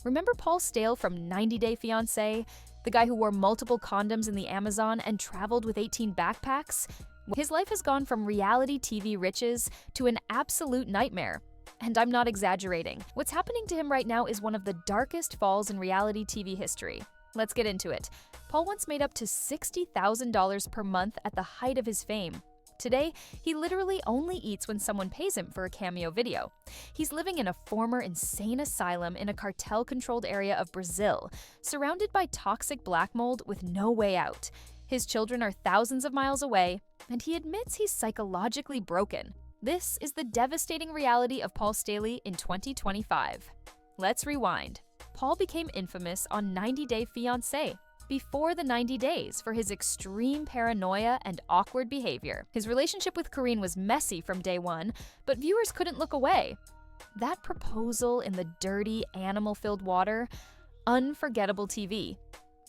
Remember Paul Staehle from 90 Day Fiancé? The guy who wore multiple condoms in the Amazon and traveled with 18 backpacks? His life has gone from reality TV riches to an absolute nightmare. And I'm not exaggerating. What's happening to him right now is one of the darkest falls in reality TV history. Let's get into it. Paul once made up to $60,000 per month at the height of his fame. Today, he literally only eats when someone pays him for a cameo video. He's living in a former insane asylum in a cartel-controlled area of Brazil, surrounded by toxic black mold with no way out. His children are thousands of miles away, and he admits he's psychologically broken. This is the devastating reality of Paul Staehle in 2025. Let's rewind. Paul became infamous on 90 Day Fiancé, before the 90 days, for his extreme paranoia and awkward behavior. His relationship with Karine was messy from day one, but viewers couldn't look away. That proposal in the dirty, animal-filled water? Unforgettable TV.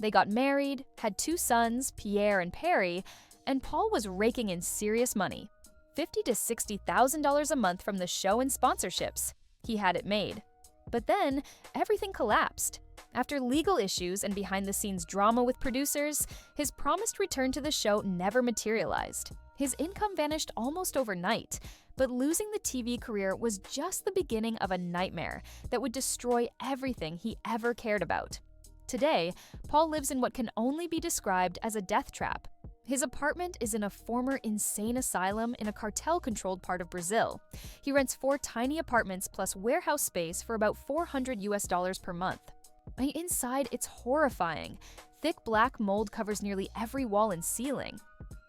They got married, had 2 sons, Pierre and Perry, and Paul was raking in serious money. $50,000 to $60,000 a month from the show and sponsorships. He had it made. But then, everything collapsed. After legal issues and behind-the-scenes drama with producers, his promised return to the show never materialized. His income vanished almost overnight, but losing the TV career was just the beginning of a nightmare that would destroy everything he ever cared about. Today, Paul lives in what can only be described as a death trap. His apartment is in a former insane asylum in a cartel-controlled part of Brazil. He rents 4 tiny apartments plus warehouse space for about $400 per month. Inside, it's horrifying. Thick black mold covers nearly every wall and ceiling.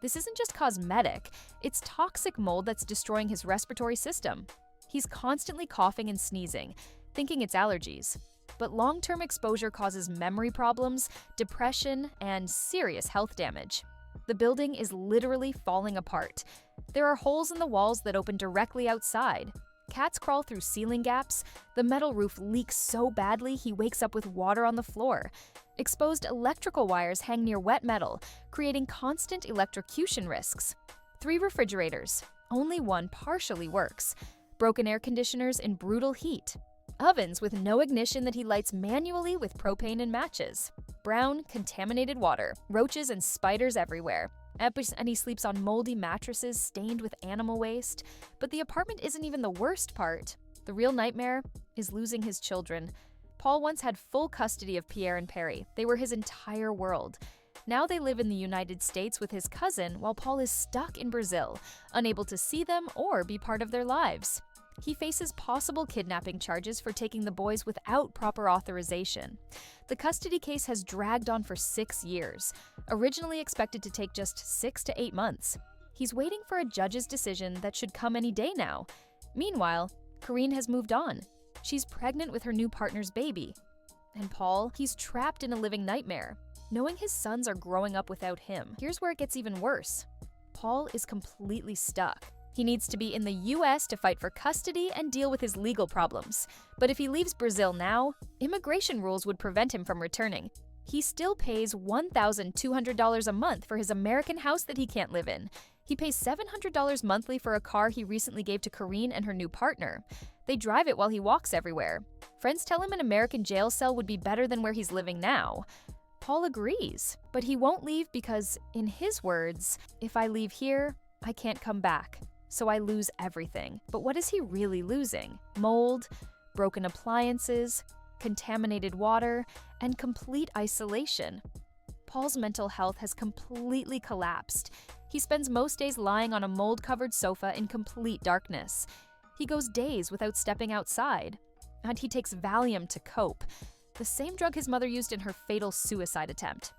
This isn't just cosmetic, it's toxic mold that's destroying his respiratory system. He's constantly coughing and sneezing, thinking it's allergies. But long-term exposure causes memory problems, depression, and serious health damage. The building is literally falling apart. There are holes in the walls that open directly outside. Cats crawl through ceiling gaps. The metal roof leaks so badly he wakes up with water on the floor. Exposed electrical wires hang near wet metal, creating constant electrocution risks. 3 refrigerators. Only 1 partially works. Broken air conditioners in brutal heat. Ovens with no ignition that he lights manually with propane and matches. Brown, contaminated water. Roaches and spiders everywhere. And he sleeps on moldy mattresses stained with animal waste. But the apartment isn't even the worst part. The real nightmare is losing his children. Paul once had full custody of Pierre and Perry. They were his entire world. Now they live in the United States with his cousin while Paul is stuck in Brazil, unable to see them or be part of their lives. He faces possible kidnapping charges for taking the boys without proper authorization. The custody case has dragged on for 6 years, originally expected to take just 6 to 8 months. He's waiting for a judge's decision that should come any day now. Meanwhile, Karine has moved on. She's pregnant with her new partner's baby. And Paul, he's trapped in a living nightmare, knowing his sons are growing up without him. Here's where it gets even worse. Paul is completely stuck. He needs to be in the US to fight for custody and deal with his legal problems. But if he leaves Brazil now, immigration rules would prevent him from returning. He still pays $1,200 a month for his American house that he can't live in. He pays $700 monthly for a car he recently gave to Karine and her new partner. They drive it while he walks everywhere. Friends tell him an American jail cell would be better than where he's living now. Paul agrees, but he won't leave because, in his words, "If I leave here, I can't come back. So I lose everything." But what is he really losing? Mold, broken appliances, contaminated water, and complete isolation. Paul's mental health has completely collapsed. He spends most days lying on a mold-covered sofa in complete darkness. He goes days without stepping outside. And he takes Valium to cope, the same drug his mother used in her fatal suicide attempt.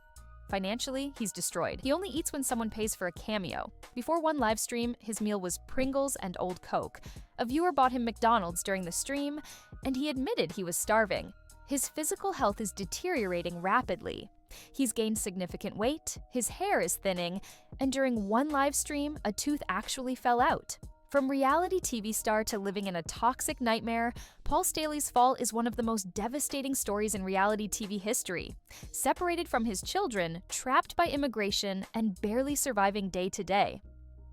Financially, he's destroyed. He only eats when someone pays for a cameo. Before one live stream, his meal was Pringles and Old Coke. A viewer bought him McDonald's during the stream, and he admitted he was starving. His physical health is deteriorating rapidly. He's gained significant weight, his hair is thinning, and during one live stream, a tooth actually fell out. From reality TV star to living in a toxic nightmare, Paul Staehle's fall is one of the most devastating stories in reality TV history. Separated from his children, trapped by immigration, and barely surviving day to day.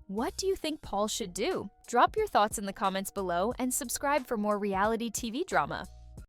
What do you think Paul should do? Drop your thoughts in the comments below and subscribe for more reality TV drama.